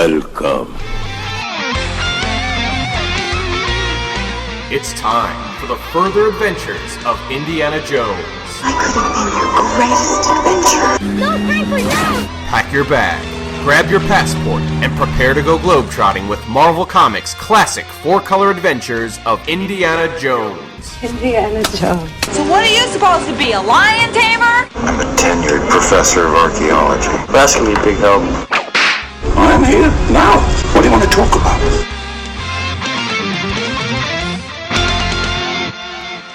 Welcome. It's time for the further adventures of Indiana Jones. I could have been your greatest adventure. No, Franklin, no! Pack your bag, grab your passport, and prepare to go globetrotting with Marvel Comics' classic four-color adventures of Indiana Jones. Indiana Jones. So what are you supposed to be, a lion tamer? I'm a tenured professor of archaeology. That's gonna be a big help. I'm here now. What do you want to talk about?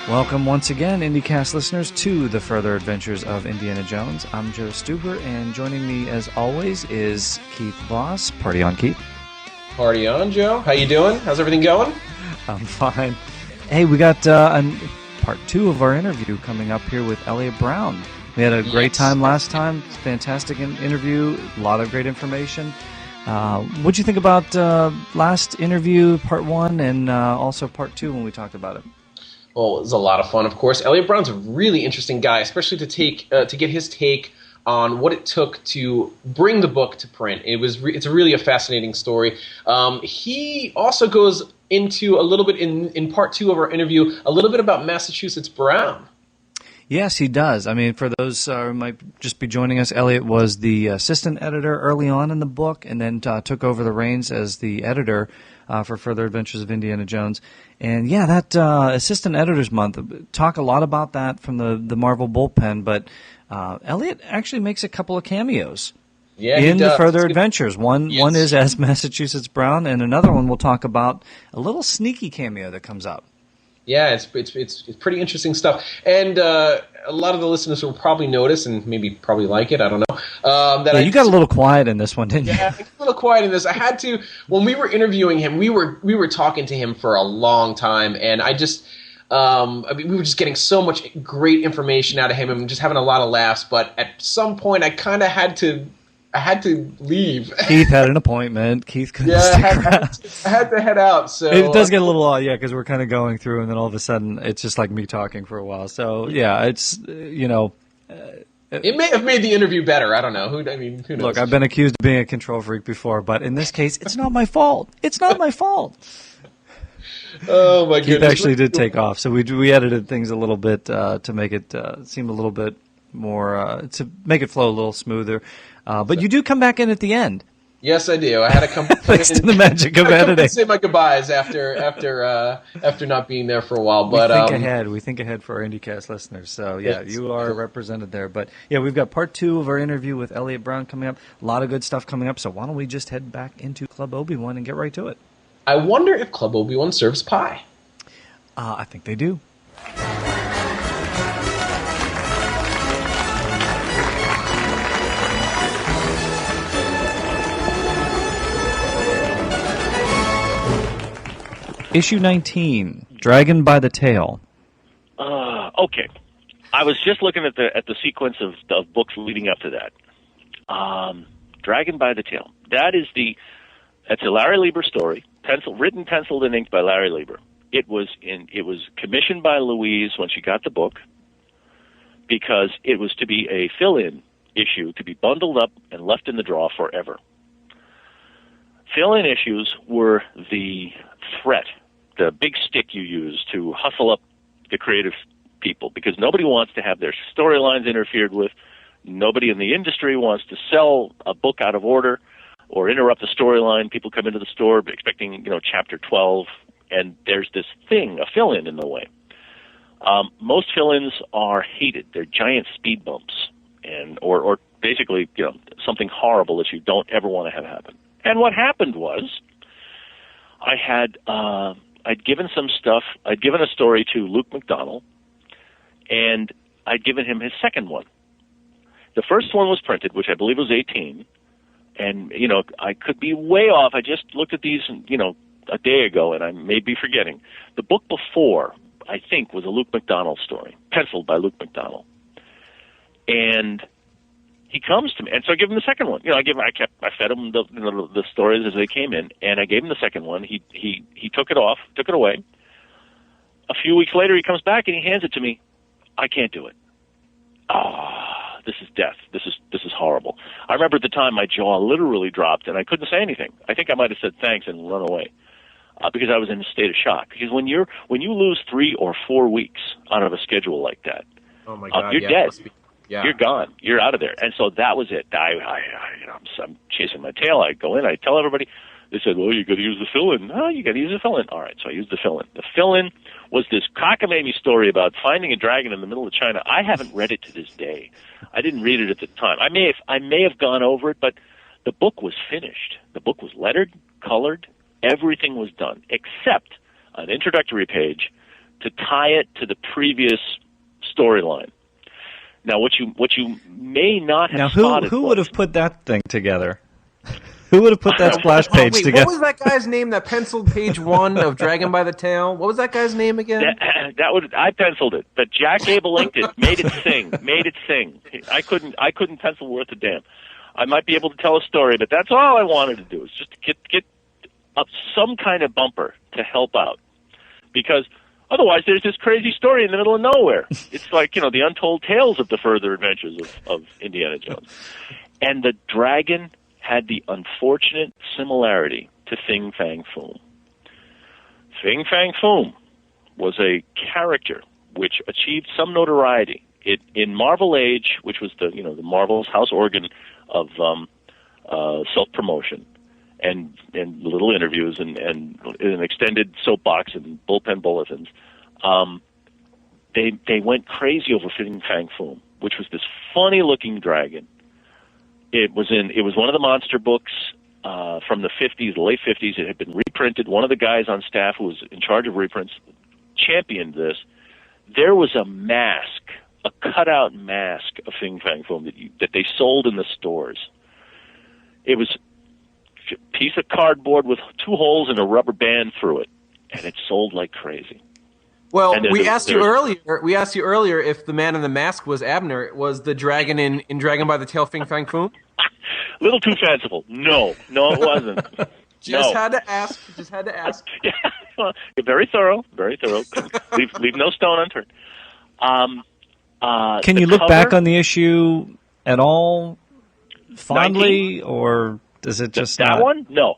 Welcome once again, IndyCast listeners, to the further adventures of Indiana Jones. I'm Joe Stuber, and joining me, as always, is Keith Voss. Party on, Keith. Party on, Joe. How you doing? How's everything going? I'm fine. Hey, we got part 2 of our interview coming up here with Eliot Brown. We had a great time last time. Fantastic interview. A lot of great information. What'd you think about last interview, part 1, and also part 2 when we talked about it? Well, it was a lot of fun, of course. Eliot Brown's a really interesting guy, especially to get his take on what it took to bring the book to print. It's really a fascinating story. He also goes into a little bit in part 2 of our interview, a little bit about Massachusetts Brown. Yes, he does. I mean, for those who might just be joining us, Eliot was the assistant editor early on in the book, and then took over the reins as the editor for Further Adventures of Indiana Jones. And yeah, that Assistant Editors Month, talk a lot about that from the Marvel Bullpen, but Eliot actually makes a couple of cameos in the Further Adventures. One is as Massachusetts Brown, and another one we'll talk about, a little sneaky cameo that comes up. Yeah, it's pretty interesting stuff, and a lot of the listeners will probably notice, and maybe probably like it. I don't know. You got a little quiet in this one, didn't you? Yeah, a little quiet in this. I had to when we were interviewing him. We were talking to him for a long time, and we were just getting so much great information out of him, and just having a lot of laughs. But at some point, I kind of had to leave. Keith had an appointment. Keith couldn't stick around. I had to head out. So it does get a little odd, because we're kind of going through, and then all of a sudden, it's just like me talking for a while. So yeah, it's it may have made the interview better. I don't know. Who knows? Look, I've been accused of being a control freak before, but in this case, it's not my fault. It's not my fault. Oh my goodness! Keith actually did take off, so we edited things a little bit to make it seem a little bit more to make it flow a little smoother. But you do come back in at the end. Yes, I do. I had to come thanks to the magic of editing. Say my goodbyes after not being there for a while. But we think ahead for our IndyCast listeners. So yeah, you are represented there. But yeah, we've got part 2 of our interview with Eliot Brown coming up. A lot of good stuff coming up. So why don't we just head back into Club Obi-Wan and get right to it? I wonder if Club Obi-Wan serves pie. I think they do. Issue 19, Dragon by the Tail. Okay. I was just looking at the sequence of books leading up to that. Dragon by the Tail. That's a Larry Lieber story, written, penciled, and inked by Larry Lieber. It was commissioned by Louise when she got the book, because it was to be a fill-in issue, to be bundled up and left in the drawer forever. Fill-in issues were the threat, the big stick you use to hustle up the creative people, because nobody wants to have their storylines interfered with. Nobody in the industry wants to sell a book out of order or interrupt the storyline. People come into the store expecting, chapter 12, and there's this thing, a fill-in in the way. Most fill-ins are hated. They're giant speed bumps, or basically, something horrible that you don't ever want to have happen. And what happened was, I'd given some stuff. I'd given a story to Luke McDonnell, and I'd given him his second one. The first one was printed, which I believe was 18, and I could be way off. I just looked at these, a day ago, and I may be forgetting. The book before, I think, was a Luke McDonnell story, penciled by Luke McDonnell, and he comes to me, and so I give him the second one. I fed him the stories as they came in, and I gave him the second one. He took it away. A few weeks later, he comes back and he hands it to me. I can't do it. this is death. This is horrible. I remember at the time my jaw literally dropped, and I couldn't say anything. I think I might have said thanks and run away because I was in a state of shock. Because when you lose 3 or 4 weeks out of a schedule like that, Oh my God, you're dead. Yeah. You're gone. You're out of there. And so that was it. I'm chasing my tail. I go in. I tell everybody. They said, well, you got to use the fill-in. Oh, you got to use the fill-in. All right, so I used the fill-in. The fill-in was this cockamamie story about finding a dragon in the middle of China. I haven't read it to this day. I didn't read it at the time. I may have gone over it, but the book was finished. The book was lettered, colored. Everything was done except an introductory page to tie it to the previous storyline. Now, what you may not have spotted. Who would have put that thing together? Who would have put that splash page Wait, together? what was that guy's name that penciled page 1 of Dragon by the Tail? What was that guy's name again? I penciled it, but Jack Abel inked it, made it sing. I couldn't pencil worth a damn. I might be able to tell a story, but that's all I wanted to do, is just to get up some kind of bumper to help out. Because otherwise there's this crazy story in the middle of nowhere. It's like, the untold tales of the further adventures of Indiana Jones. And the dragon had the unfortunate similarity to Fing Fang Foom. Fing Fang Foom was a character which achieved some notoriety in Marvel Age, which was the Marvel's house organ of self-promotion and little interviews and an extended soapbox and bullpen bulletins. They went crazy over Fing Fang Foom, which was this funny-looking dragon. It was one of the monster books from the 50s, the late 50s. It had been reprinted. One of the guys on staff who was in charge of reprints championed this. There was a mask, a cutout mask of Fing Fang Foom that they sold in the stores. It was a piece of cardboard with 2 holes and a rubber band through it, and it sold like crazy. Well, we asked you earlier if the man in the mask was Abner. Was the dragon in Dragon by the Tail Fing Fang Foom? Little too fanciful. No, it wasn't. Had to ask. Just had to ask. Yeah, well, very thorough. leave no stone unturned. Can you look back on the issue at all fondly, or does it just that not? one? No.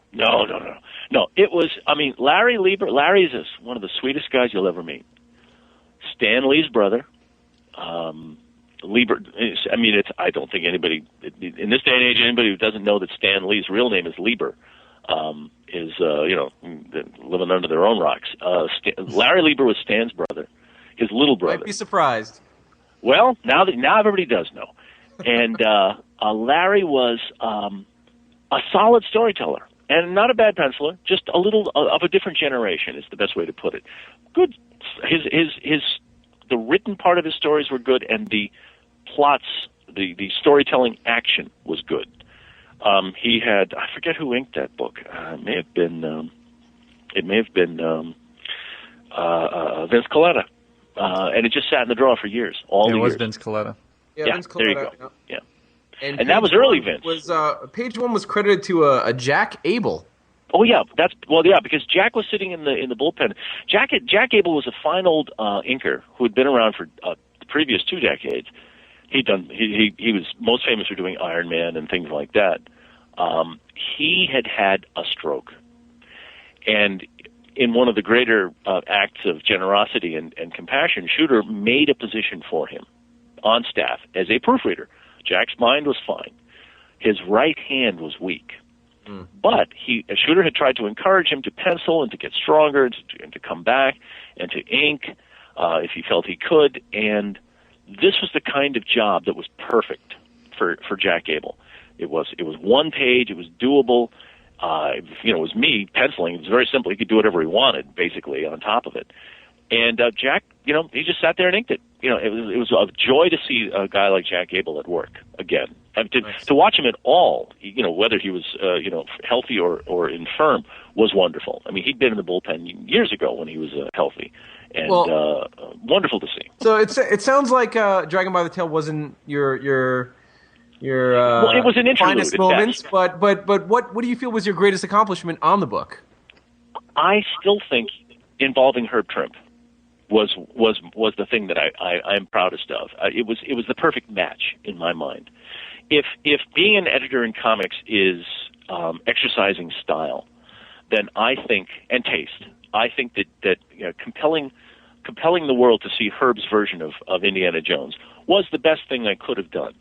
It was. Larry Lieber. Larry is one of the sweetest guys you'll ever meet. Stan Lee's brother. Lieber. I don't think anybody in this day and age, anybody who doesn't know that Stan Lee's real name is Lieber, is living under their own rocks. Larry Lieber was Stan's brother, his little brother. Might be surprised. Well, now everybody does know. And Larry was a solid storyteller. And not a bad penciler, just a little of a different generation is the best way to put it. Good. The written part of his stories were good, and the plots, the storytelling action was good. He had, I forget who inked that book. It may have been Vince Colletta, and it just sat in the drawer for years. It was Vince Colletta. Yeah, Vince Colletta. There you go. Yeah. And that was early Vince. Page 1 was credited to a Jack Abel. Oh yeah, because Jack was sitting in the bullpen. Jack Abel was a fine old inker who had been around for the previous 2 decades. He was most famous for doing Iron Man and things like that. He had a stroke, and in one of the greater acts of generosity and compassion, Shooter made a position for him on staff as a proofreader. Jack's mind was fine. His right hand was weak. But Shooter had tried to encourage him to pencil and to get stronger and to come back and to ink if he felt he could. And this was the kind of job that was perfect for Jack Abel. It was 1 page. It was doable. It was me penciling. It was very simple. He could do whatever he wanted, basically, on top of it. And Jack, he just sat there and inked it. It was a joy to see a guy like Jack Abel at work again. To watch him at all, whether he was healthy or infirm, was wonderful. He'd been in the bullpen years ago when he was healthy, and wonderful to see. So it sounds like Dragon by the Tail wasn't your well, it was an interlude finest at moments, best. but what do you feel was your greatest accomplishment on the book? I still think involving Herb Trimpe. was the thing that I'm proudest of. It was the perfect match in my mind. If being an editor in comics is exercising style, then I think, and taste, I think that compelling the world to see Herb's version of Indiana Jones was the best thing I could have done.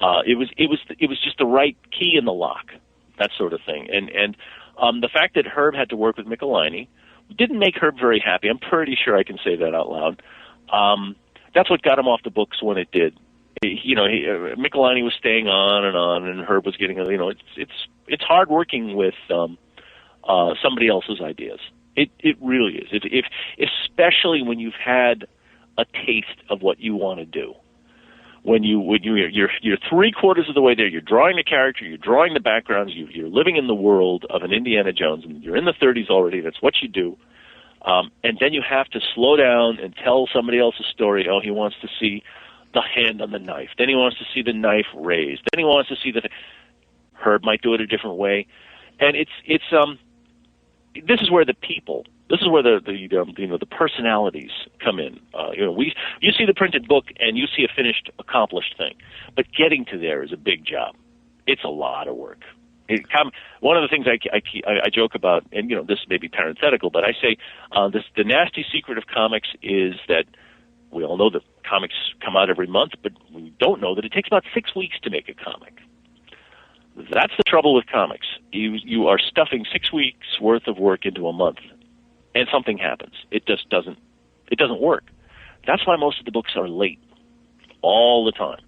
It was just the right key in the lock, that sort of thing. And the fact that Herb had to work with Michelini didn't make Herb very happy. I'm pretty sure I can say that out loud. That's what got him off the books when it did. Michelini was staying on, and Herb was getting. It's hard working with somebody else's ideas. It really is. If especially when you've had a taste of what you want to do. When you're 3/4 of the way there, you're drawing the character, you're drawing the backgrounds, you're living in the world of an Indiana Jones, and you're in the 30s already. That's what you do, and then you have to slow down and tell somebody else's story. Oh, he wants to see the hand on the knife. Then he wants to see the knife raised. Then he wants to see the. Herb might do it a different way, and it's this is where the people. This is where the personalities come in. You see the printed book and you see a finished, accomplished thing, but getting to there is a big job. It's a lot of work. One of the things I joke about, and this may be parenthetical, but I say the nasty secret of comics is that we all know that comics come out every month, but we don't know that it takes about 6 weeks to make a comic. That's the trouble with comics. You are stuffing 6 weeks worth of work into a month. And something happens. It just doesn't work. That's why most of the books are late all the time.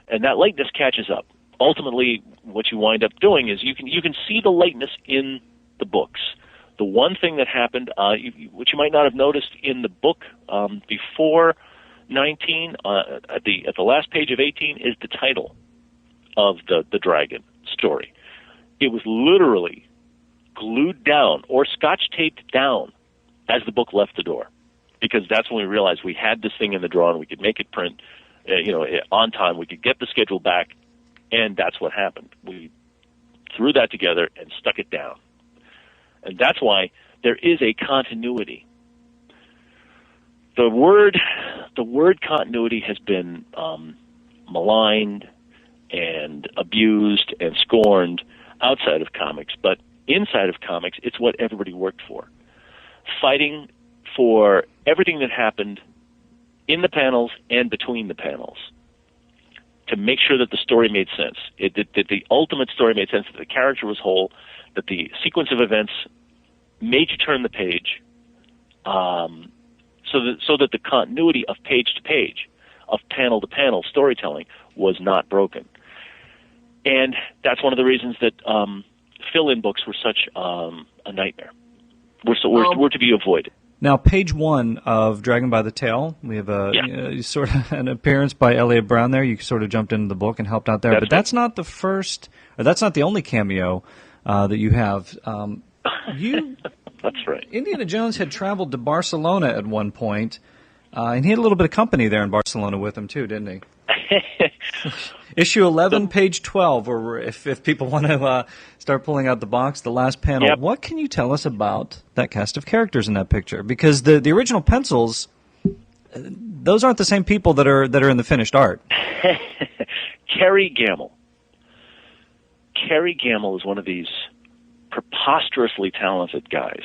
And that lateness catches up. Ultimately, what you wind up doing is you can see the lateness in the books. The one thing that happened, which you might not have noticed in the book before 19, at the last page of 18, is the title of the dragon story. It was literally glued down or scotch taped down as the book left the door, because that's when we realized we had this thing in the drawer and we could make it print, on time. We could get the schedule back, and that's what happened. We threw that together and stuck it down, and that's why there is a continuity. The word continuity has been maligned and abused and scorned outside of comics, but inside of comics, it's what everybody worked for. Fighting for everything that happened in the panels and between the panels to make sure that the story made sense, that the ultimate story made sense, that the character was whole, that the sequence of events made you turn the page, so that the continuity of page to page, of panel to panel storytelling was not broken. And that's one of the reasons that fill-in books were such a nightmare. Were to be avoided. Now, page 1 of Dragon by the Tail, we have sort of an appearance by Eliot Brown there. You sort of jumped into the book and helped out there, but that's not the first, or that's not the only cameo that you have. That's right. Indiana Jones had traveled to Barcelona at one point, and he had a little bit of company there in Barcelona with him too, didn't he? Issue 11, page 12, or if people want to start pulling out the box, the last panel. Yep. What can you tell us about that cast of characters in that picture? Because the original pencils, those aren't the same people that are in the finished art. Kerry Gamble. Kerry Gamble is one of these preposterously talented guys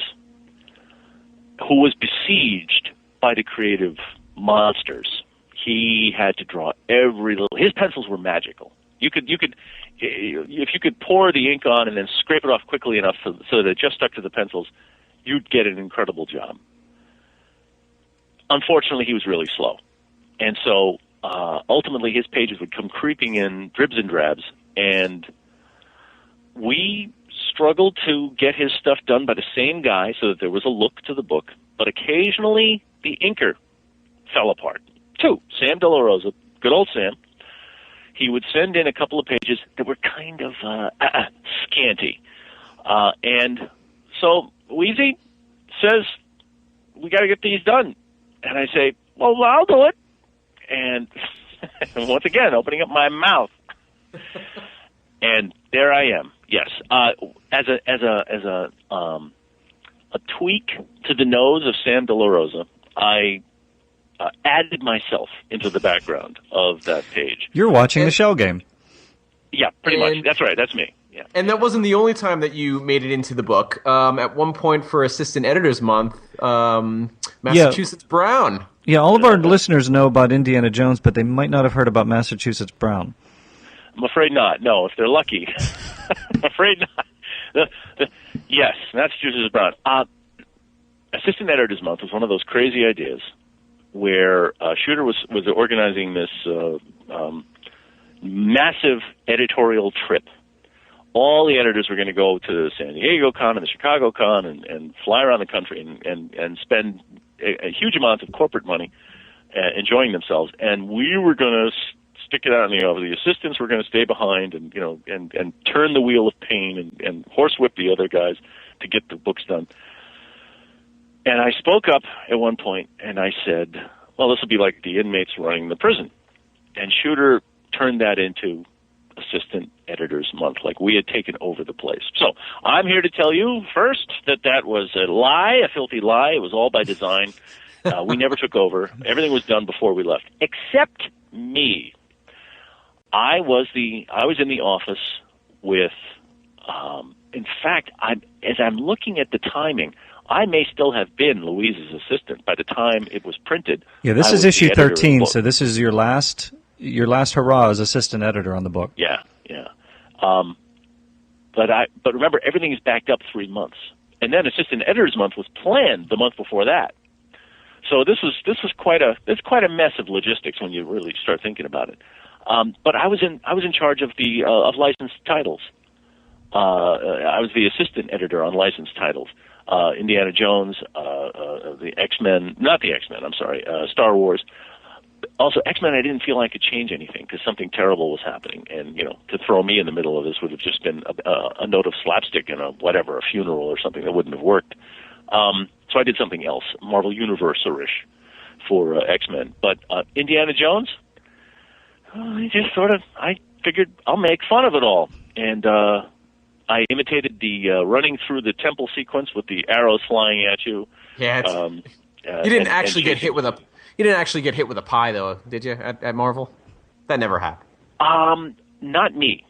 who was besieged by the creative monsters. He had to draw every little. His pencils were magical. You could, if you could pour the ink on and then scrape it off quickly enough so that it just stuck to the pencils, you'd get an incredible job. Unfortunately, he was really slow, and so ultimately his pages would come creeping in dribs and drabs, and we struggled to get his stuff done by the same guy so that there was a look to the book. But occasionally, the inker fell apart. Too. Sam De La Rosa, good old Sam, he would send in a couple of pages that were kind of scanty. And so Wheezy says, we got to get these done. And I say, well, I'll do it. And once again, opening up my mouth. And there I am. Yes. As a tweak to the nose of Sam De La Rosa, I added myself into the background of that page. You're watching the Shell game. Yeah, pretty much. That's right. That's me. Yeah. And that wasn't the only time that you made it into the book. At one point for Assistant Editors Month, Massachusetts Brown. Yeah, all of our listeners know about Indiana Jones, but they might not have heard about Massachusetts Brown. I'm afraid not. No, if they're lucky. I'm afraid not. Yes, Massachusetts Brown. Assistant Editors Month was one of those crazy ideas where Shooter was organizing this massive editorial trip. All the editors were going to go to the San Diego Con and the Chicago Con and fly around the country and spend a huge amount of corporate money enjoying themselves. And we were going to stick it out in the oven. The assistants were going to stay behind and turn the wheel of pain and horsewhip the other guys to get the books done. And I spoke up at one point and I said, well, this will be like the inmates running the prison. And Shooter turned that into Assistant Editors Month, like we had taken over the place. So I'm here to tell you first that was a lie, a filthy lie. It was all by design. We never took over. Everything was done before we left, except me. I was in the office with. In fact, as I'm looking at the timing, I may still have been Louise's assistant by the time it was printed. Yeah, this is issue 13, so this is your last hurrah as assistant editor on the book. Yeah. But remember, everything is backed up 3 months, and then Assistant Editors Month was planned the month before that. So this was quite a mess of logistics when you really start thinking about it. But I was in charge of the of licensed titles. I was the assistant editor on licensed titles. Indiana Jones, the X-Men, not the X-Men, I'm sorry, Star Wars. Also, X-Men, I didn't feel I could change anything because something terrible was happening. And, to throw me in the middle of this would have just been a note of slapstick in a funeral or something that wouldn't have worked. So I did something else, Marvel Universe-ish for X-Men. But Indiana Jones, I figured I'll make fun of it all. And I imitated the running through the temple sequence with the arrows flying at you. Yeah, you didn't actually get hit with a. You didn't actually get hit with a pie, though, did you? At Marvel, that never happened. Not me.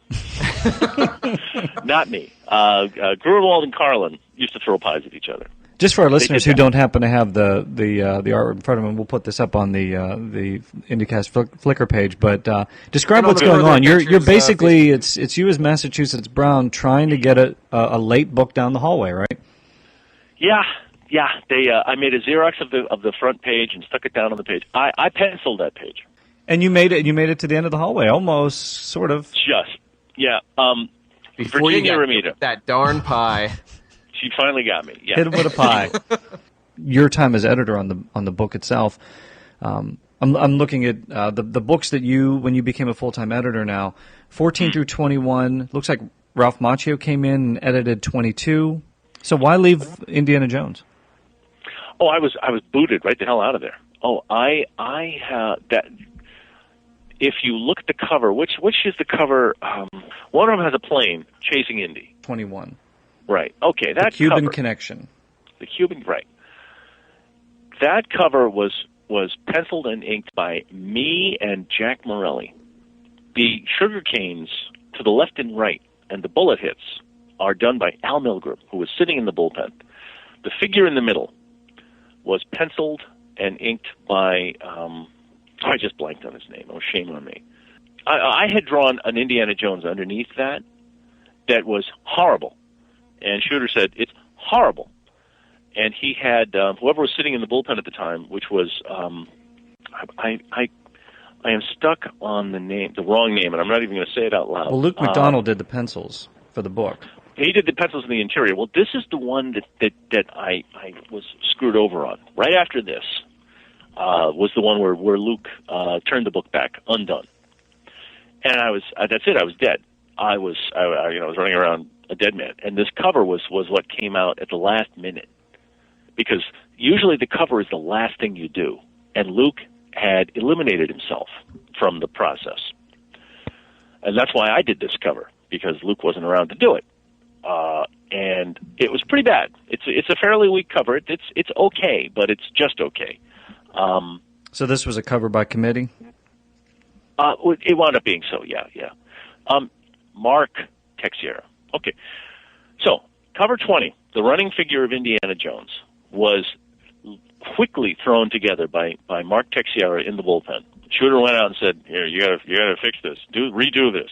Not me. Grunwald and Carlin used to throw pies at each other. Just for our listeners who don't happen to have the art in front of them, we'll put this up on the IndyCast Flickr page. But describe what's going on. You're basically it's you as Massachusetts Brown trying to get a late book down the hallway, right? Yeah. I made a Xerox of the front page and stuck it down on the page. I penciled that page. And you made it to the end of the hallway, almost, sort of. Just, yeah. Before Virginia you Ramita. That darn pie. She finally got me. Yeah. Hit him with a pie. Your time as editor on the book itself. I'm looking at the books that when you became a full-time editor now, 14 through 21. Looks like Ralph Macchio came in and edited 22. So why leave Indiana Jones? Oh, I was booted right the hell out of there. Oh, I that. If you look at the cover, which is the cover? One of them has a plane chasing Indy. 21. Right. Okay. That the Cuban cover, Connection. The Cuban, right. That cover was penciled and inked by me and Jack Morelli. The sugar canes to the left and right and the bullet hits are done by Al Milgrom, who was sitting in the bullpen. The figure in the middle was penciled and inked by, I just blanked on his name. Oh, shame on me. I had drawn an Indiana Jones underneath that was horrible. And Shooter said, it's horrible. And he had, whoever was sitting in the bullpen at the time, which was, I am stuck on the wrong name, and I'm not even going to say it out loud. Well, Luke McDonald did the pencils for the book. He did the pencils in the interior. Well, this is the one that I was screwed over on. Right after this was the one where Luke turned the book back undone, and that's it. I was dead. I was running around a dead man, and this cover was what came out at the last minute, because usually the cover is the last thing you do, and Luke had eliminated himself from the process, and that's why I did this cover, because Luke wasn't around to do it. And it was pretty bad. It's a fairly weak cover. It's okay, but it's just okay. So this was a cover by committee? It wound up being so, yeah. Mark Texiera. Okay. So, cover 20, the running figure of Indiana Jones, was quickly thrown together by Mark Texiera in the bullpen. Shooter went out and said, "Here, you gotta fix this. Redo this.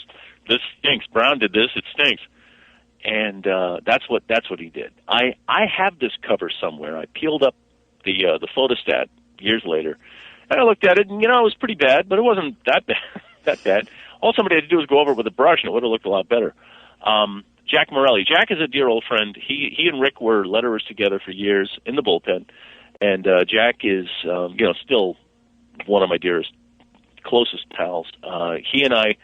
This stinks. Brown did this. It stinks." And that's what he did. I have this cover somewhere. I peeled up the photostat years later, and I looked at it, and it was pretty bad, but it wasn't that bad. All somebody had to do was go over it with a brush, and it would have looked a lot better. Jack Morelli. Jack is a dear old friend. He and Rick were letterers together for years in the bullpen, and Jack is still one of my dearest, closest pals. He and I,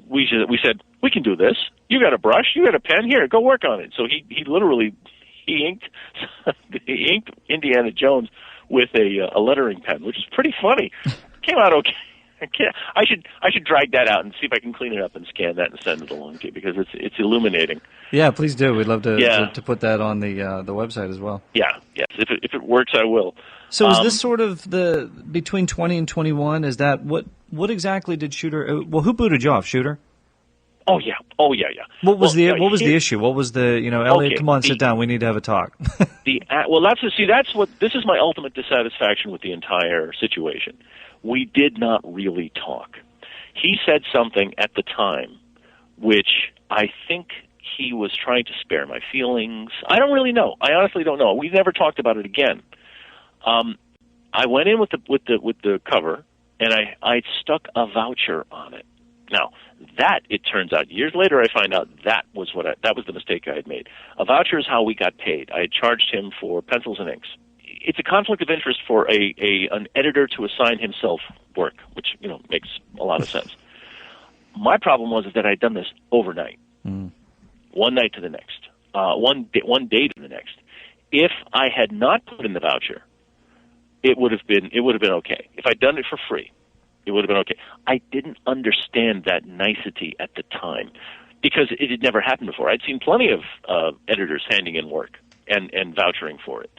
we said, we can do this. You got a brush, you got a pen, here, go work on it. So he literally inked Indiana Jones with a lettering pen, which is pretty funny. Came out okay. I should drag that out and see if I can clean it up and scan that and send it along to you, because it's illuminating. Yeah, please do. We'd love to put that on the website as well. Yeah, yes. If it works, I will. So is this sort of the between 20 and 21? Is that what exactly did Shooter? Well, who booted you off, Shooter? Oh yeah. What was the issue? What was the Eliot? Okay, come on, sit down. We need to have a talk. That's what this is my ultimate dissatisfaction with the entire situation. We did not really talk. He said something at the time, which I think he was trying to spare my feelings. I don't really know. I honestly don't know. We never talked about it again. I went in with the cover, and I stuck a voucher on it. Now, that, it turns out, years later I find out that was the mistake I had made. A voucher is how we got paid. I had charged him for pencils and inks. It's a conflict of interest for an editor to assign himself work, which makes a lot of sense. My problem was that I'd done this overnight, one night to the next, one day to the next. If I had not put in the voucher, it would have been okay. If I'd done it for free, it would have been okay. I didn't understand that nicety at the time because it had never happened before. I'd seen plenty of editors handing in work and vouchering for it.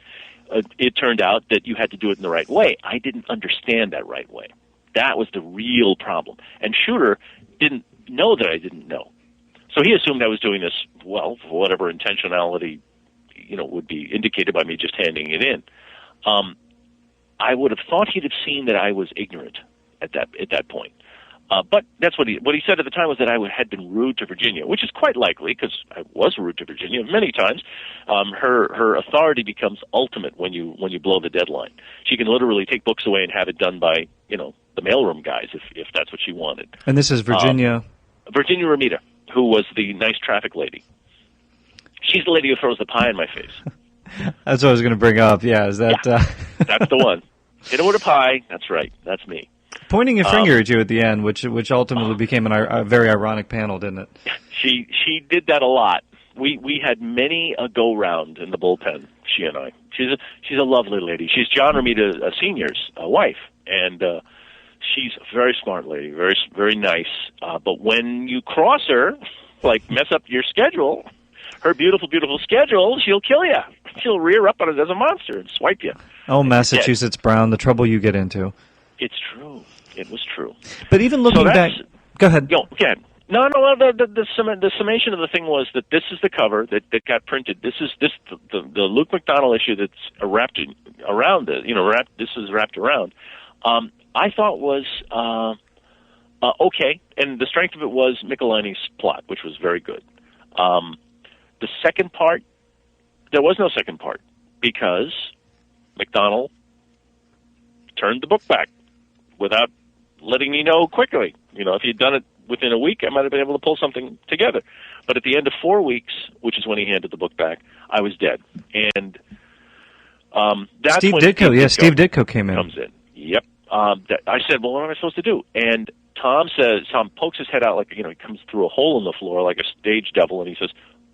It turned out that you had to do it in the right way. I didn't understand that right way. That was the real problem. And Shooter didn't know that I didn't know. So he assumed I was doing this, for whatever intentionality, would be indicated by me just handing it in. I would have thought he'd have seen that I was ignorant at that point. But that's what he said at the time was that I had been rude to Virginia, which is quite likely because I was rude to Virginia many times. Her authority becomes ultimate when you blow the deadline. She can literally take books away and have it done by the mailroom guys if that's what she wanted. And this is Virginia. Virginia Ramita, who was the nice traffic lady. She's the lady who throws the pie in my face. That's what I was going to bring up. Yeah, is that? Yeah, that's the one. Hit her with a pie. That's right. That's me. Pointing a finger at you at the end, which ultimately became a very ironic panel, didn't it? She did that a lot. We had many a go round in the bullpen. She and I. She's a lovely lady. She's John Romita Senior's wife, and she's a very smart lady, very very nice. But when you cross her, like mess up your schedule, her beautiful schedule, she'll kill you. She'll rear up on it as a monster and swipe you. Oh, Massachusetts Brown, the trouble you get into. It's true. It was true. But even looking back, go ahead. Go ahead. No. The summation of the thing was that this is the cover that got printed. This is the Luke McDonnell issue that's wrapped around it. This is wrapped around. I thought was okay, and the strength of it was Michelini's plot, which was very good. The second part, there was no second part because McDonnell turned the book back without letting me know quickly. If he'd done it within a week, I might have been able to pull something together. But at the end of 4 weeks, which is when he handed the book back, I was dead. And that's Steve when Ditko. Steve Ditko came in. Comes in. Yep. I said, well, what am I supposed to do? And Tom pokes his head out like, he comes through a hole in the floor like a stage devil, and he says,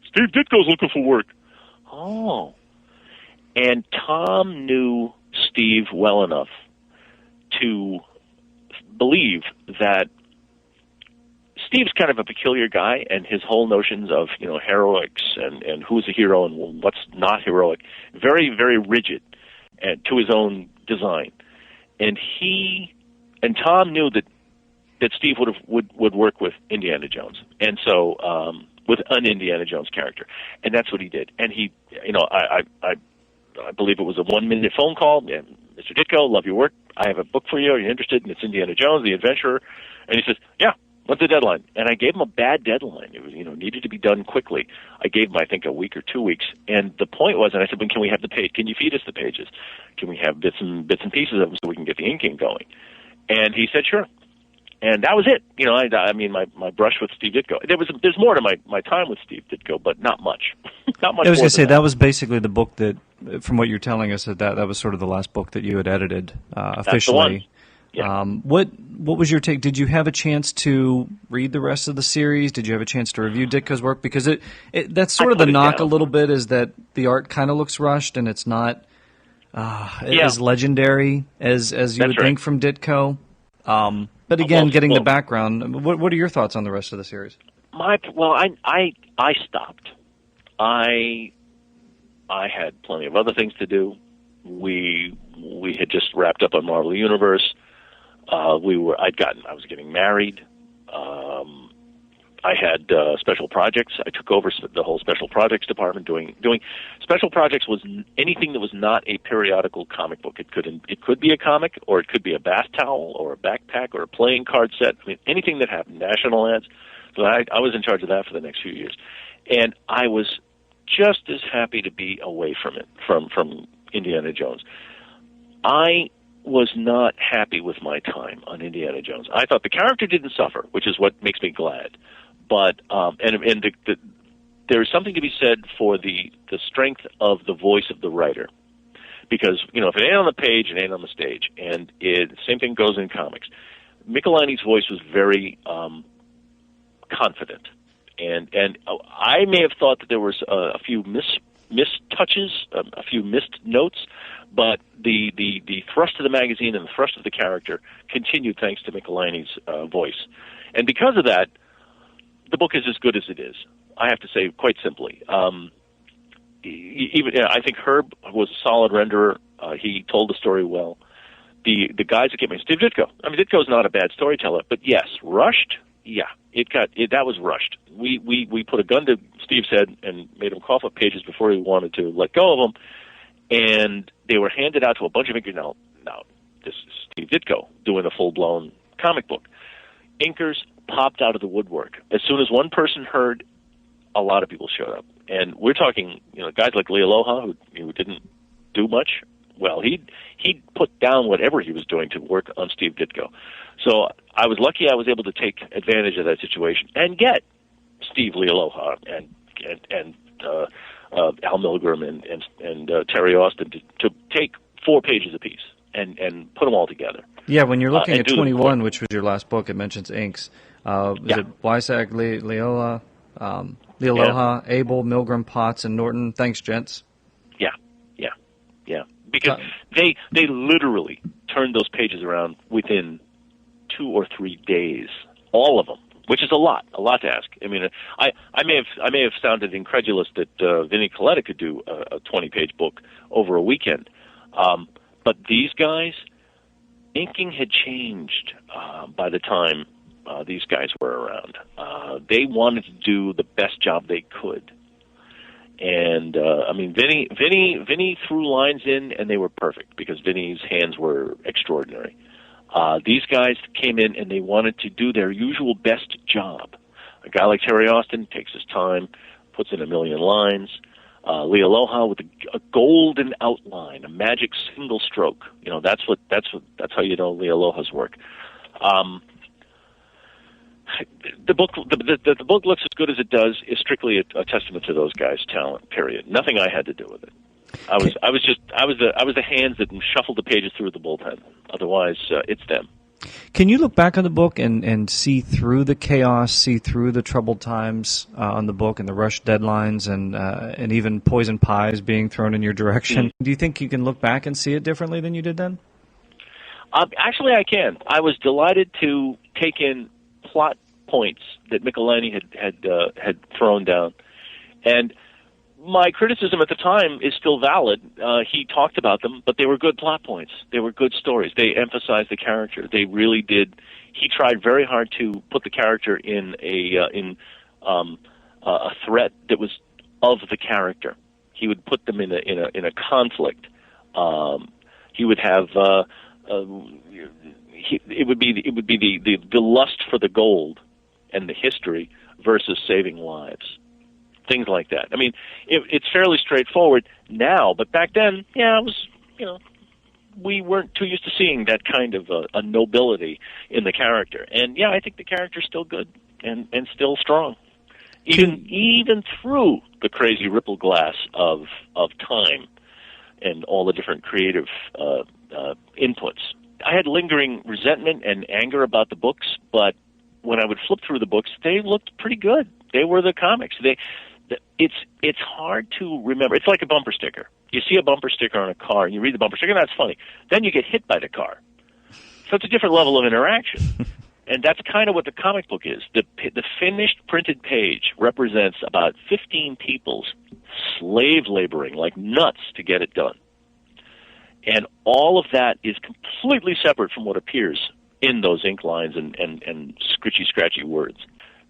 Steve Ditko's looking for work. Oh. And Tom knew Steve well enough to believe that Steve's kind of a peculiar guy, and his whole notions of heroics and who's a hero and what's not heroic, very, very rigid and to his own design. And Tom knew that Steve would work with Indiana Jones, and so with an Indiana Jones character, and that's what he did. And he, I believe it was a 1-minute phone call. Yeah, Mr. Ditko, love your work. I have a book for you. Are you interested? And it's Indiana Jones, the Adventurer. And he says, yeah. What's the deadline? And I gave him a bad deadline. It was, needed to be done quickly. I gave him, I think, a week or 2 weeks. And the point was, and I said, "When can we have the page? Can you feed us the pages? Can we have bits and pieces of them so we can get the inking going?" And he said, "Sure." And that was it. I mean, my brush with Steve Ditko. There's more to my time with Steve Ditko, but not much. Not much. I was going to say that was basically the book that, from what you're telling us, that was sort of the last book that you had edited officially. That's the one. Yeah. What was your take? Did you have a chance to read the rest of the series? Did you have a chance to review Ditko's work? Because that's sort of the knock a little bit, is that the art kind of looks rushed and it's not as legendary as you would think from Ditko. But again, getting the background, what are your thoughts on the rest of the series? I stopped. I had plenty of other things to do. We had just wrapped up on Marvel Universe. I was getting married. I had special projects. I took over the whole special projects department. Doing special projects was anything that was not a periodical comic book. It could be a comic, or it could be a bath towel, or a backpack, or a playing card set. I mean, anything that happened. National ads. So I was in charge of that for the next few years, and I was just as happy to be away from it, from Indiana Jones. I was not happy with my time on Indiana Jones. I thought the character didn't suffer, which is what makes me glad. But there's something to be said for the strength of the voice of the writer, because if it ain't on the page, it ain't on the stage, and same thing goes in comics. Michelinie's voice was very confident, and I may have thought that there was a few missed touches, a few missed notes, but the thrust of the magazine and the thrust of the character continued thanks to Michelinie's voice. And because of that, the book is as good as it is. I have to say, quite simply. I think Herb was a solid renderer. He told the story well. The guys that came in, Steve Ditko. I mean, Ditko's not a bad storyteller, but yes, rushed. Yeah, that was rushed. We put a gun to Steve's head and made him cough up pages before he wanted to let go of them, and they were handed out to a bunch of inkers. Now this is Steve Ditko doing a full-blown comic book. Inkers popped out of the woodwork. As soon as one person heard, a lot of people showed up. And we're talking, guys like Lee Aloha, who didn't do much. Well, he'd put down whatever he was doing to work on Steve Ditko. So I was lucky I was able to take advantage of that situation and get Steve Lee Aloha and Al Milgram and Terry Austin to take 4 pages apiece and put them all together. Yeah, when you're looking at 21, which was your last book, it mentions inks. Is it Wysack, Leola, Lee Aloha, Abel, Milgram, Potts, and Norton? Thanks, gents. Yeah. Because they literally turned those pages around within 2 or 3 days, all of them, which is a lot to ask. I mean, I may have sounded incredulous that Vinnie Coletta could do a 20-page book over a weekend, but these guys, inking had changed by the time these guys were around. They wanted to do the best job they could. And Vinny threw lines in, and they were perfect because Vinny's hands were extraordinary. These guys came in, and they wanted to do their usual best job. A guy like Terry Austin takes his time, puts in 1 million lines. Lee Aloha with a golden outline, a magic single stroke. That's how you know Lee Aloha's work. The book looks as good as it does is strictly a testament to those guys' talent. Period. Nothing I had to do with it. I was the hands that shuffled the pages through the bullpen. Otherwise, it's them. Can you look back on the book and see through the chaos, see through the troubled times on the book and the rushed deadlines and even poison pies being thrown in your direction? Do you think you can look back and see it differently than you did then? Actually, I can. I was delighted to take in plot points that Michelini had thrown down. And my criticism at the time is still valid. He talked about them, but they were good plot points. They were good stories. They emphasized the character. They really did. He tried very hard to put the character in a threat that was of the character. He would put them in a conflict. He would have it would be the lust for the gold and the history versus saving lives. Things like that. I mean, it's fairly straightforward now, but back then, yeah, it was, we weren't too used to seeing that kind of a nobility in the character. And yeah, I think the character's still good and still strong, even through the crazy ripple glass of time and all the different creative inputs. I had lingering resentment and anger about the books, but when I would flip through the books, they looked pretty good. They were the comics. It's hard to remember. It's like a bumper sticker. You see a bumper sticker on a car, and you read the bumper sticker, and that's funny. Then you get hit by the car. So it's a different level of interaction. And that's kind of what the comic book is. The finished printed page represents about 15 people's slave laboring like nuts to get it done. And all of that is completely separate from what appears in those ink lines and scritchy, scratchy words.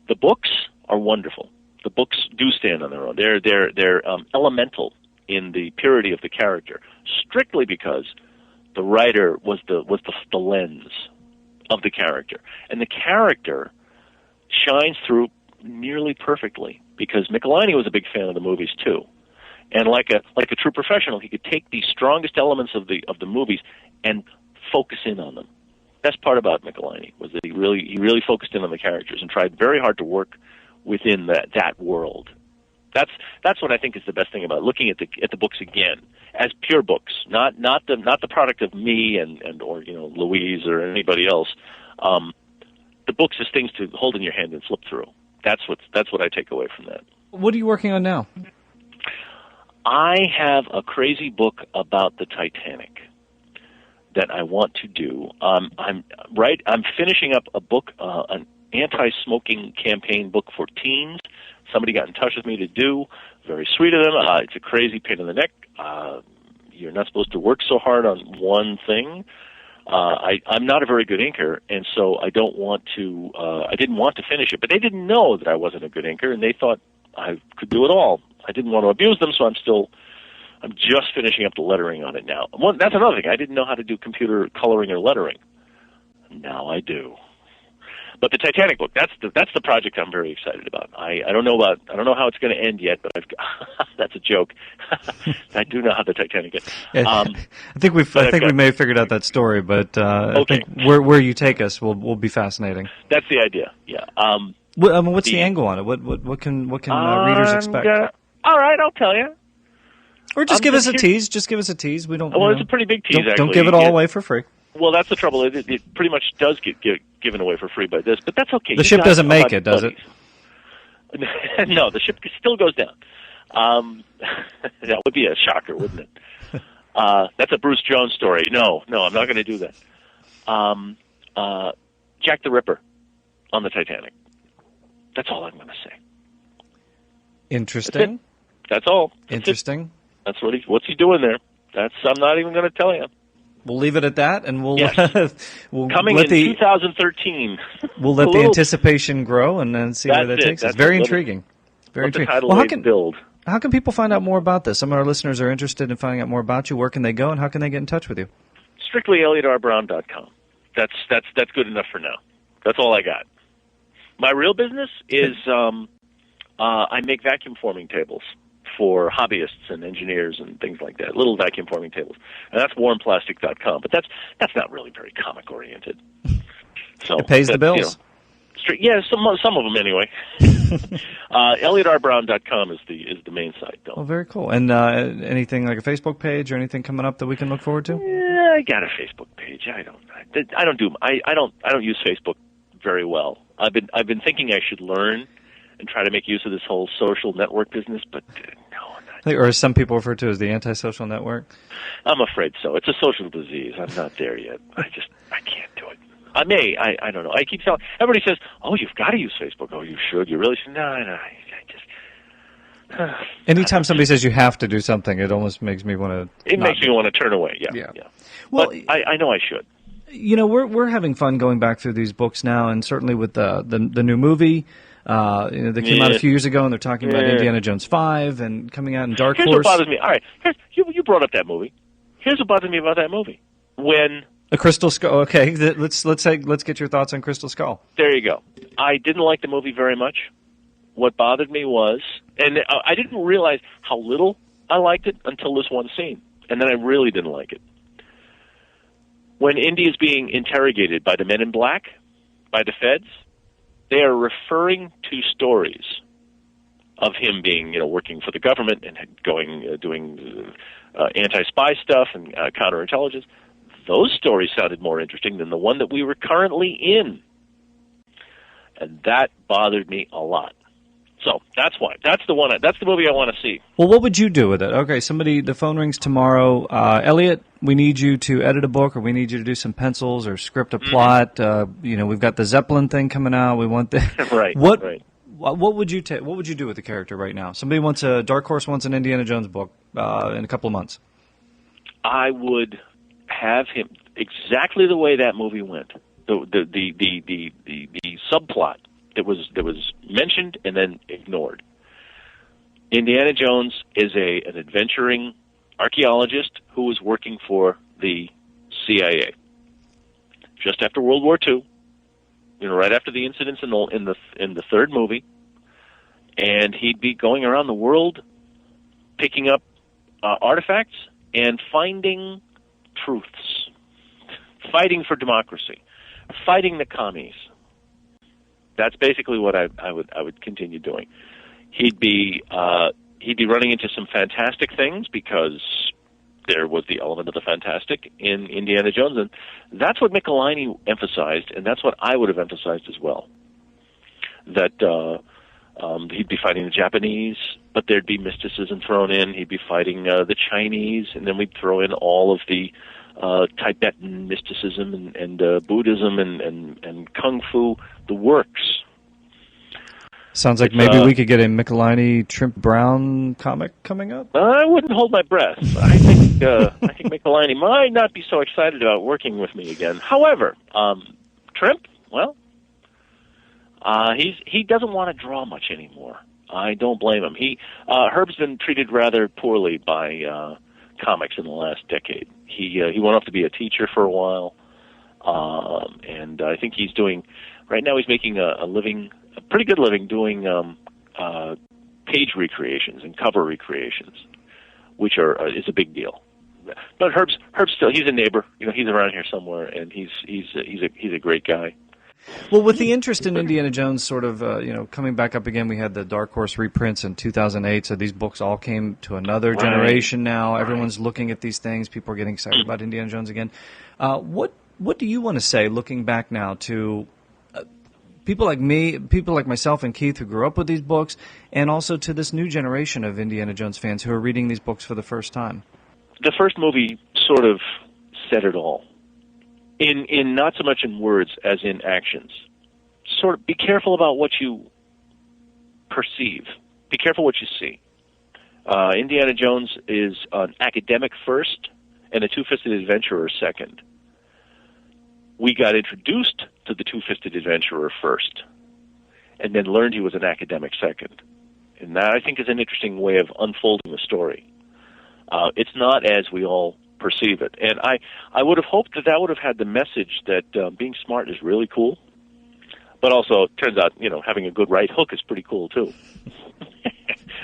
The books are wonderful. The books do stand on their own. They're elemental in the purity of the character, strictly because the writer was the lens of the character, and the character shines through nearly perfectly because Michelini was a big fan of the movies too, and like a true professional, he could take the strongest elements of the movies and focus in on them. Best part about Michelini was that he really focused in on the characters and tried very hard to work within that world. That's what I think is the best thing about looking at the books again as pure books, not the product of me and or Louise or anybody else. The books as things to hold in your hand and flip through. That's what I take away from that. What are you working on now? I have a crazy book about the Titanic that I want to do. I'm finishing up a book, an anti-smoking campaign book for teens. Somebody got in touch with me to do. Very sweet of them. It's a crazy pain in the neck. You're not supposed to work so hard on one thing. I'm not a very good inker, and so I didn't want to finish it. But they didn't know that I wasn't a good inker, and they thought I could do it all. I didn't want to abuse them, so I'm just finishing up the lettering on it now. That's another thing. I didn't know how to do computer coloring or lettering. Now I do. But the Titanic book, that's the project I'm very excited about. I don't know how it's going to end yet, but that's a joke. I do know how the Titanic ends. I think we may have figured out that story, but okay. I think where you take us will be fascinating. That's the idea. Yeah. What's the angle on it? What can readers expect? All right, I'll tell you. Or just give us a tease. Just give us a tease. We don't. Well, it's a pretty big tease. Actually. Don't give it all away for free. Well, that's the trouble. It pretty much does get given away for free by this, but that's okay. The ship doesn't make it, does it? No, the ship still goes down. That would be a shocker, wouldn't it? That's a Bruce Jones story. No, I'm not going to do that. Jack the Ripper on the Titanic. That's all I'm going to say. Interesting. That's all. Interesting. That's what's he doing there? I'm not even going to tell you. We'll leave it at that, and we'll coming in 2013. We'll let the anticipation grow, and then see where that takes us. Very intriguing. Very intriguing. Well, how can people find out more about this? Some of our listeners are interested in finding out more about you. Where can they go, and how can they get in touch with you? Strictly EliotRBrown.com. That's good enough for now. That's all I got. My real business is I make vacuum forming tables for hobbyists and engineers and things like that, little vacuum forming tables. And that's warmplastic.com. But that's not really very comic oriented. So it pays the bills. Some of them anyway. EliotRBrown.com is the main site, though. Oh, very cool. And anything like a Facebook page or anything coming up that we can look forward to? Yeah, I got a Facebook page. I don't use Facebook very well. I've been thinking I should learn and try to make use of this whole social network business, but no, I'm not. Or as some people refer to as the antisocial network? I'm afraid so. It's a social disease. I'm not there yet. I can't do it. I may. I don't know. I keep telling everybody says, "Oh, you've got to use Facebook." Oh, you should. You really should. No. I just. Anytime somebody says you have to do something, it almost makes me want to. It makes me want to turn away. Yeah. Well, but I know I should. You know, we're having fun going back through these books now, and certainly with the new movie. They came out a few years ago, and they're talking about Indiana Jones 5 and coming out in Dark Horse. Here's what bothers me. All right, you brought up that movie. Here's what bothers me about that movie. When a Crystal Skull. Okay, let's get your thoughts on Crystal Skull. There you go. I didn't like the movie very much. What bothered me was, and I didn't realize how little I liked it until this one scene, and then I really didn't like it. When Indy is being interrogated by the Men in Black, by the feds, they are referring to stories of him being, working for the government and doing anti-spy stuff and counterintelligence. Those stories sounded more interesting than the one that we were currently in, and that bothered me a lot. So that's why. That's the movie I want to see. Well, what would you do with it? Okay, the phone rings tomorrow. Elliot, we need you to edit a book, or we need you to do some pencils or script a plot. We've got the Zeppelin thing coming out. We want that. Right. What would you What would you do with the character right now? Somebody wants Dark Horse wants an Indiana Jones book in a couple of months. I would have him exactly the way that movie went. The subplot that was mentioned and then ignored. Indiana Jones is an adventuring archaeologist who was working for the CIA just after World War II. Right after the incidents in the third movie, and he'd be going around the world, picking up artifacts and finding truths, fighting for democracy, fighting the commies. That's basically what I would continue doing. He'd be running into some fantastic things because there was the element of the fantastic in Indiana Jones, and that's what Michelini emphasized, and that's what I would have emphasized as well. That he'd be fighting the Japanese, but there'd be mysticism thrown in. He'd be fighting the Chinese, and then we'd throw in all of the Tibetan mysticism and Buddhism and Kung Fu, the works. Sounds like maybe we could get a Michelini Trimpe Brown comic coming up. I wouldn't hold my breath. I think Michelini might not be so excited about working with me again. However, Trimpe, well, he doesn't want to draw much anymore. I don't blame him. Herb's been treated rather poorly by comics in the last decade. He went off to be a teacher for a while, and I think he's doing. Right now, he's making a pretty good living doing page recreations and cover recreations, which is a big deal. But Herb's still, he's a neighbor. He's around here somewhere, and he's a great guy. Well, with the interest in Indiana Jones sort of coming back up again, we had the Dark Horse reprints in 2008. So these books all came to another generation now. Everyone's looking at these things. People are getting excited about Indiana Jones again. What do you want to say, looking back now, to people like me, people like myself and Keith who grew up with these books, and also to this new generation of Indiana Jones fans who are reading these books for the first time? The first movie sort of said it all. In not so much in words as in actions. Sort of be careful about what you perceive. Be careful what you see. Indiana Jones is an academic first and a two-fisted adventurer second. We got introduced to the two-fisted adventurer first and then learned he was an academic second. And that, I think, is an interesting way of unfolding the story. It's not as we all perceive it. And I would have hoped that would have had the message that being smart is really cool. But also, it turns out, having a good right hook is pretty cool, too.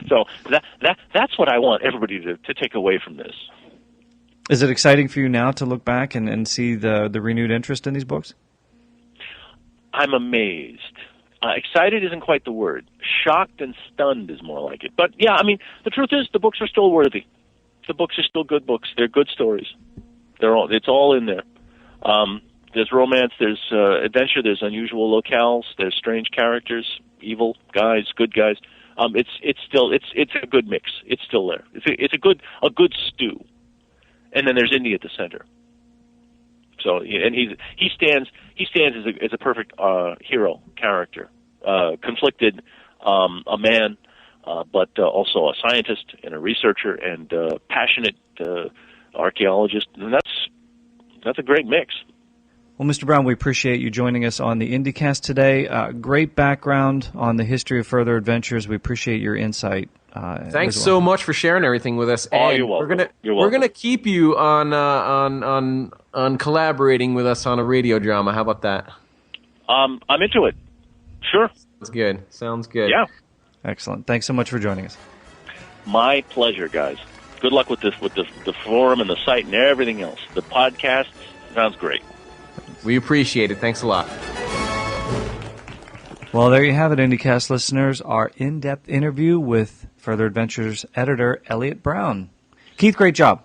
So that's what I want everybody to take away from this. Is it exciting for you now to look back and see the renewed interest in these books? I'm amazed. Excited isn't quite the word. Shocked and stunned is more like it. But, yeah, I mean, the truth is the books are still worthy. The books are still good books. They're good stories. It's all in there. There's romance, there's adventure, there's unusual locales, there's strange characters, evil guys, good guys. It's a good mix. It's still there. It's a good stew. And then there's Indy at the center. So, and he stands as a perfect hero character, conflicted, a man, but also a scientist and a researcher and passionate archaeologist, and that's a great mix. Well, Mr. Brown, we appreciate you joining us on the IndyCast today. Great background on the history of Further Adventures. We appreciate your insight. Thanks so much for sharing everything with us. Oh, and you're welcome. We're gonna keep you on collaborating with us on a radio drama. How about that? I'm into it. Sure. Sounds good. Yeah. Excellent. Thanks so much for joining us. My pleasure, guys. Good luck with this, with the forum and the site and everything else. The podcast sounds great. We appreciate it. Thanks a lot. Well, there you have it, IndyCast listeners. Our in-depth interview with Further Adventures editor Eliot Brown. Keith, great job.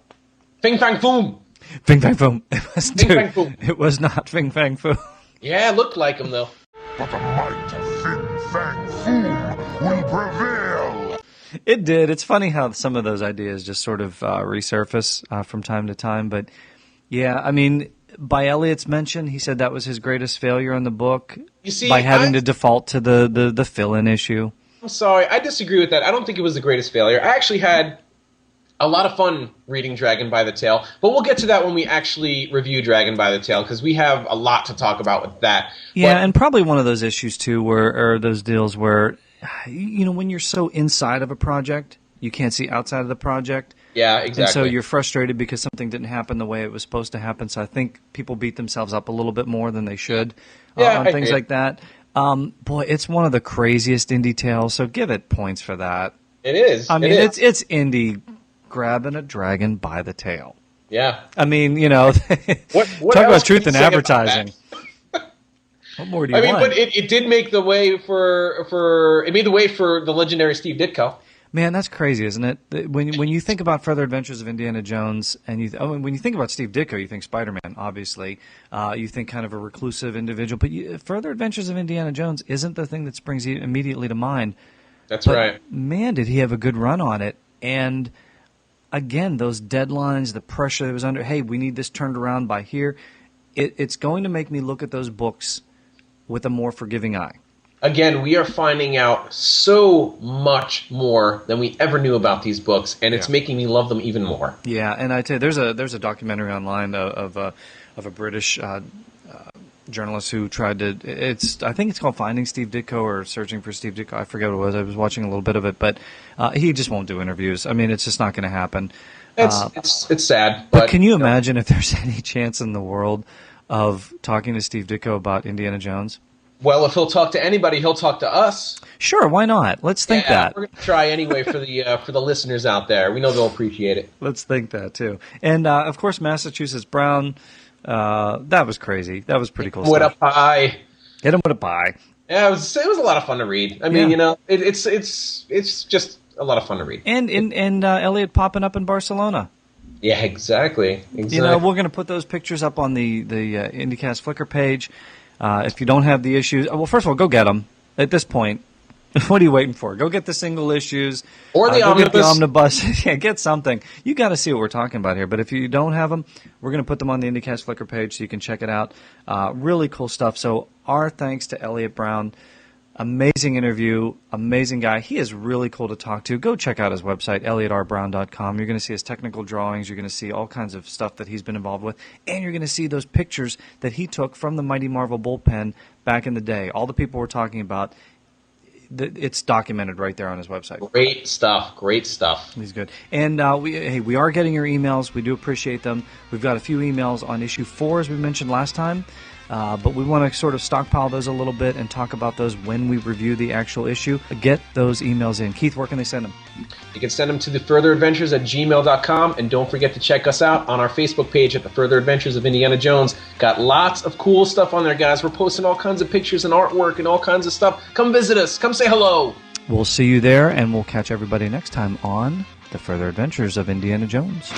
Fing Fang Foom. Fing Fang Foom. Fang Foom. It was not Fing Fang Foom. Yeah, it looked like him though. But the might of Fin Fang Foom will prevail. It did. It's funny how some of those ideas just sort of resurface from time to time. But yeah, I mean, by Eliot's mention, he said that was his greatest failure in the book. You see, by having to default to the fill-in issue. I'm sorry, I disagree with that. I don't think it was the greatest failure. I actually had a lot of fun reading Dragon by the Tail, but we'll get to that when we actually review Dragon by the Tail, because we have a lot to talk about with that. Yeah, but, and probably one of those issues too, or those deals where, you know, when you're so inside of a project, you can't see outside of the project. Yeah, exactly. And so you're frustrated because something didn't happen the way it was supposed to happen. So I think people beat themselves up a little bit more than they should on things like that. Boy, it's one of the craziest indie tales, so give it points for that. It is. I mean, it's indie grabbing a dragon by the tail. Yeah. I mean, you know, what talk else about truth can in you say about advertising. What more do you want? But it did make the way for it made the way for the legendary Steve Ditko. Man, that's crazy, isn't it? When you think about Further Adventures of Indiana Jones, and when you think about Steve Ditko, you think Spider-Man, obviously. You think kind of a reclusive individual. But Further Adventures of Indiana Jones isn't the thing that springs you immediately to mind. That's right. Man, did he have a good run on it. And, again, those deadlines, the pressure that was under, hey, we need this turned around by here. It's going to make me look at those books with a more forgiving eye. Again, we are finding out so much more than we ever knew about these books, and it's making me love them even more. Yeah, and I tell you, there's a documentary online of a British journalist who tried to. I think it's called Finding Steve Ditko or Searching for Steve Ditko. I forget what it was. I was watching a little bit of it, but he just won't do interviews. I mean, it's just not going to happen. It's sad. But can you imagine if there's any chance in the world of talking to Steve Ditko about Indiana Jones? Well, if he'll talk to anybody, he'll talk to us. Sure, why not? Let's think that. We're going to try anyway for the listeners out there. We know they'll appreciate it. Let's think that, too. And, of course, Massachusetts Brown, that was crazy. That was pretty cool With stuff. a pie. Hit him with a pie. Yeah, it was a lot of fun to read. I mean, you know, it's just a lot of fun to read. And Eliot popping up in Barcelona. Yeah, exactly. You know, we're going to put those pictures up on the IndyCast Flickr page. If you don't have the issues, well, first of all, go get them. At this point, what are you waiting for? Go get the single issues. Or the omnibus. Get the omnibus. Yeah, get something. You got to see what we're talking about here. But if you don't have them, we're going to put them on the IndyCast Flickr page so you can check it out. Really cool stuff. So our thanks to Eliot Brown. Amazing interview, amazing guy. He is really cool to talk to. Go check out his website, eliorbrown.com. You're going to see his technical drawings. You're going to see all kinds of stuff that he's been involved with. And you're going to see those pictures that he took from the Mighty Marvel Bullpen back in the day. All the people we're talking about, it's documented right there on his website. Great stuff. Great stuff. He's good. And we are getting your emails. We do appreciate them. We've got a few emails on issue 4, as we mentioned last time. But we want to sort of stockpile those a little bit and talk about those when we review the actual issue. Get those emails in. Keith, where can they send them? You can send them to thefurtheradventures@gmail.com, and don't forget to check us out on our Facebook page at The Further Adventures of Indiana Jones. Got lots of cool stuff on there, guys. We're posting all kinds of pictures and artwork and all kinds of stuff. Come visit us. Come say hello. We'll see you there, and we'll catch everybody next time on The Further Adventures of Indiana Jones.